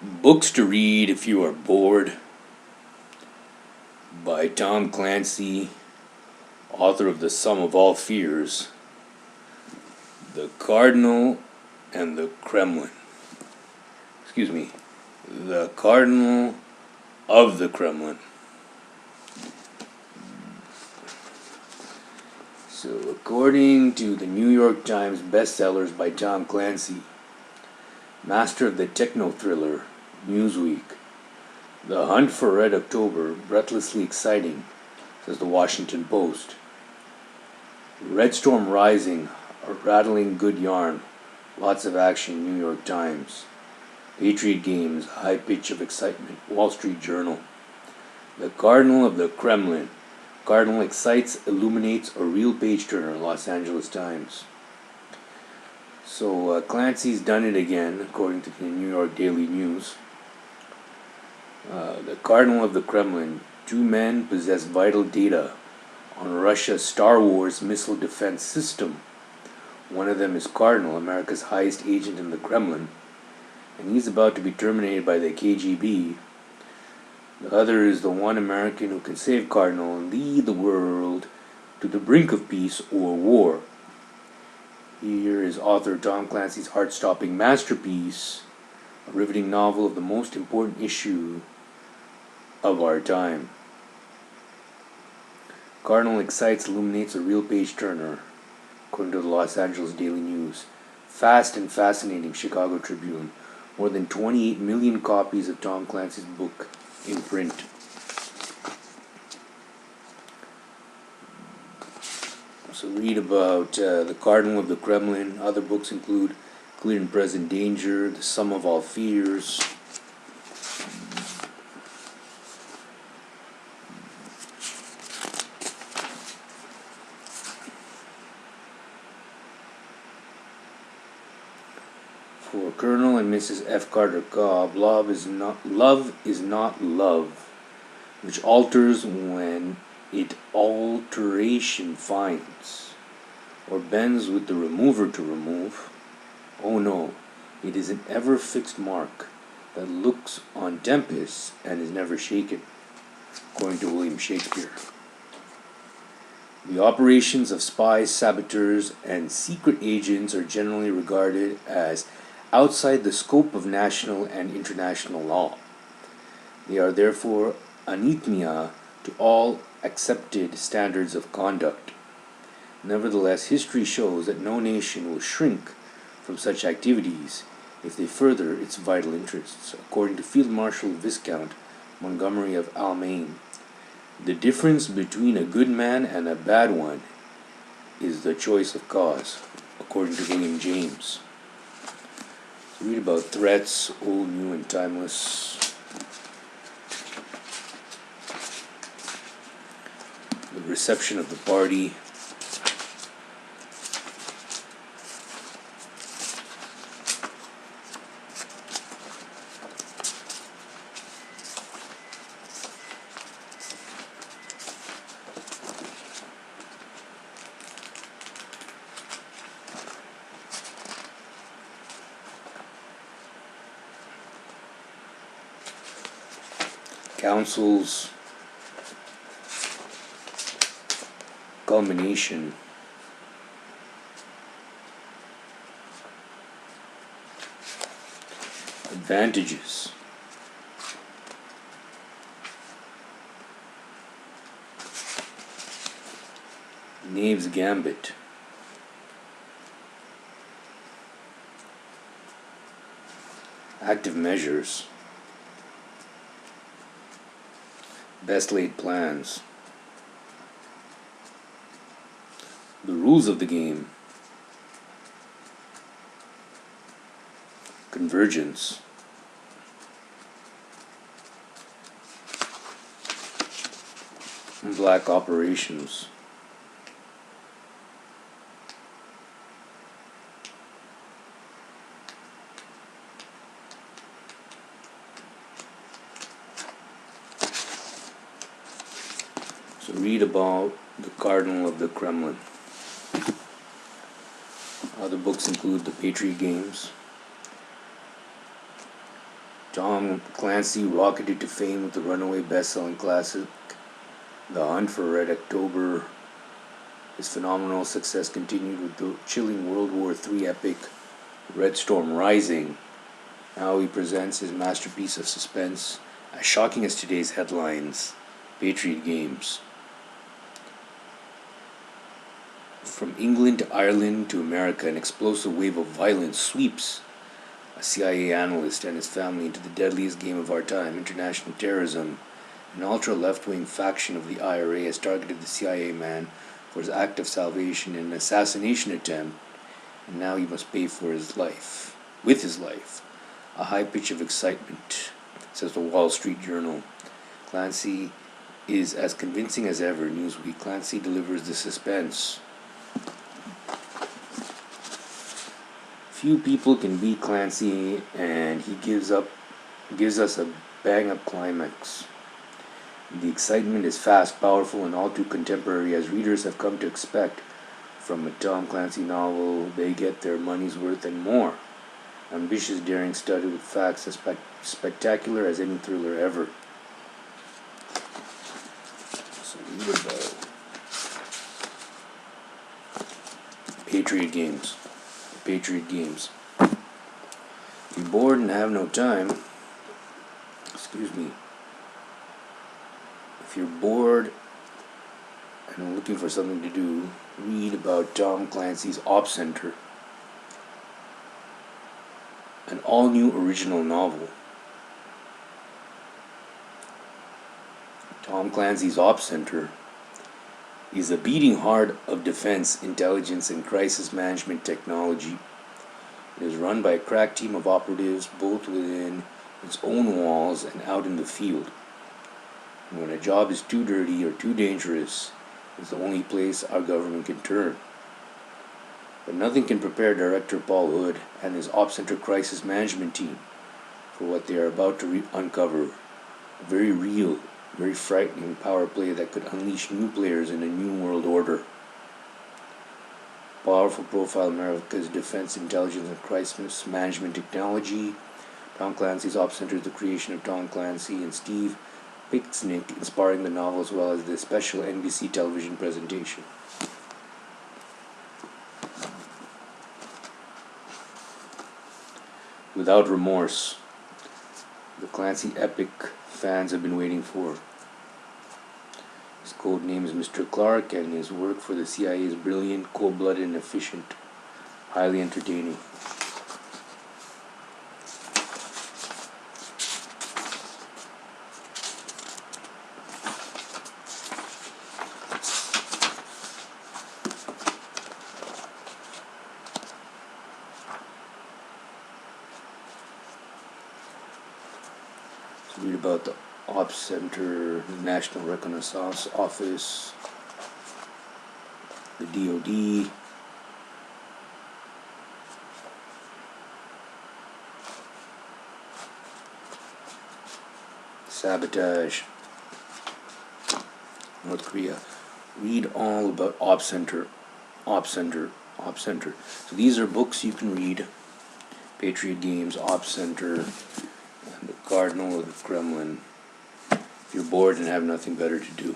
Books to read if you are bored by Tom Clancy, author of The Sum of All Fears, The Cardinal and the Kremlin. Excuse me, The Cardinal of the Kremlin. So, according to the New York Times bestsellers by Tom Clancy, master of the techno-thriller Newsweek, the hunt for Red October, breathlessly exciting, says the Washington Post. Red Storm Rising, a rattling good yarn, lots of action, New York Times. Patriot Games, high pitch of excitement, Wall Street Journal. The Cardinal of the Kremlin, Cardinal excites, illuminates, a real page-turner, Los Angeles Times. So Clancy's done it again, according to the New York Daily News. The Cardinal of the Kremlin, two men possess vital data on Russia's Star Wars missile defense system. One of them is Cardinal, America's highest agent in the Kremlin, and he's about to be terminated by the KGB. The other is the one American who can save Cardinal and lead the world to the brink of peace or war. Here is author Tom Clancy's heart-stopping masterpiece, a riveting novel of the most important issue of our time. Cardinal excites, illuminates, a real page-turner, according to the Los Angeles Daily News. Fast and fascinating, Chicago Tribune. More than 28 million copies of Tom Clancy's book in print. So read about The Cardinal of the Kremlin. Other books include Clear and Present Danger, The Sum of All Fears, For Colonel and Mrs. F. Carter Cobb, love is not love, which alters when it alteration finds, or bends with the remover to remove. Oh no, it is an ever-fixed mark that looks on tempests and is never shaken, according to William Shakespeare. The operations of spies, saboteurs, and secret agents are generally regarded as outside the scope of national and international law. They are therefore anathema to all accepted standards of conduct. Nevertheless, history shows that no nation will shrink from such activities if they further its vital interests. According to Field Marshal Viscount Montgomery of Almaine, the difference between a good man and a bad one is the choice of cause, according to William James. So read about threats, old, new, and timeless. The reception of the party. Council's culmination. Advantages. Knave's Gambit. Active measures. Best laid plans. The rules of the game. Convergence. Black operations. So read about the Cardinal of the Kremlin. Other books include The Patriot Games, Tom Clancy rocketed to fame with the runaway best-selling classic The Hunt for Red October. His phenomenal success continued with the chilling World War III epic Red Storm Rising. Now he presents his masterpiece of suspense, as shocking as today's headlines, Patriot Games. From England to Ireland to America, an explosive wave of violence sweeps a CIA analyst and his family into the deadliest game of our time, international terrorism. An ultra-left-wing faction of the IRA has targeted the CIA man for his act of salvation in an assassination attempt, and now he must pay for his life, with his life. A high pitch of excitement, says the Wall Street Journal. Clancy is as convincing as ever, Newsweek. Clancy delivers the suspense. Few people can beat Clancy, and he gives us a bang-up climax. The excitement is fast, powerful, and all too contemporary, as readers have come to expect from a Tom Clancy novel. They get their money's worth and more. Ambitious, daring, studded with facts as spectacular as any thriller ever. So read about Patriot Games. Patriot Games. If you're bored and have no time, if you're bored and looking for something to do, read about Tom Clancy's Op Center, an all-new original novel. Tom Clancy's Op Center is a beating heart of defense, intelligence, and crisis management technology. It is run by a crack team of operatives, both within its own walls and out in the field. And when a job is too dirty or too dangerous, it's the only place our government can turn. But nothing can prepare Director Paul Hood and his Op Center crisis management team for what they are about to uncover. A very real, very frightening power play that could unleash new players in a new world order. Powerful profile America's defense, intelligence, and crisis management technology. Tom Clancy's Op Center is the creation of Tom Clancy and Steve Picknick, inspiring the novel as well as the special NBC television presentation. Without remorse. The Clancy epic fans have been waiting for. His code name is Mr. Clark, and his work for the CIA is brilliant, cold-blooded, and efficient. Highly entertaining. Read about the Ops Center, the National Reconnaissance Office, the DoD, sabotage, North Korea. Read all about Ops Center. So these are books you can read. Patriot Games, Ops Center, and the Cardinal of the Kremlin. If you're bored and have nothing better to do.